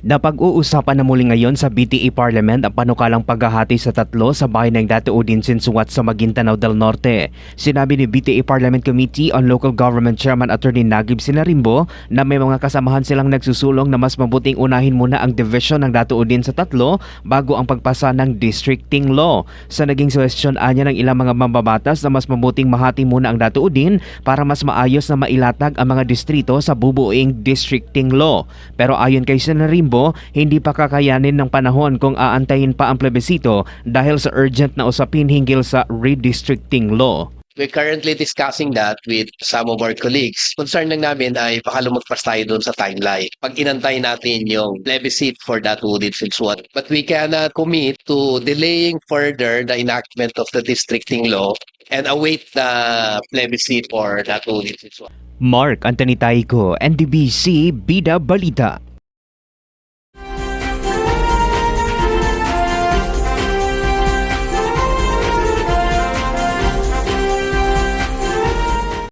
Napag-uusapan na muli ngayon sa BTE Parliament ang panukalang paghahati sa tatlo sa bahay ng Datuudin Sinsuat sa Maguindanao del Norte. Sinabi ni BTE Parliament Committee on Local Government Chairman Attorney Nagib Sinarimbo na may mga kasamahan silang nagsusulong na mas mabuting unahin muna ang division ng Datuudin sa tatlo bago ang pagpasa ng districting law. Sa naging suhestyon anya ng ilang mga mambabatas na mas mabuting mahati muna ang Datuudin para mas maayos na mailatag ang mga distrito sa bubuing districting law. Pero ayon kay Sinarimbo, hindi pa kakayanin ng panahon kung aantayin pa ang plebisito dahil sa urgent na usapin hinggil sa redistricting law. We're currently discussing that with some of our colleagues. Concern lang namin ay baka lumagpas tayo doon sa timeline. Pag inantay natin yung plebiscite for Datuudin Sinsuat. But we cannot commit to delaying further the enactment of the districting law and await the plebiscite for Datuudin Sinsuat. Mark Anthony Taico, NDBC Bida Balita.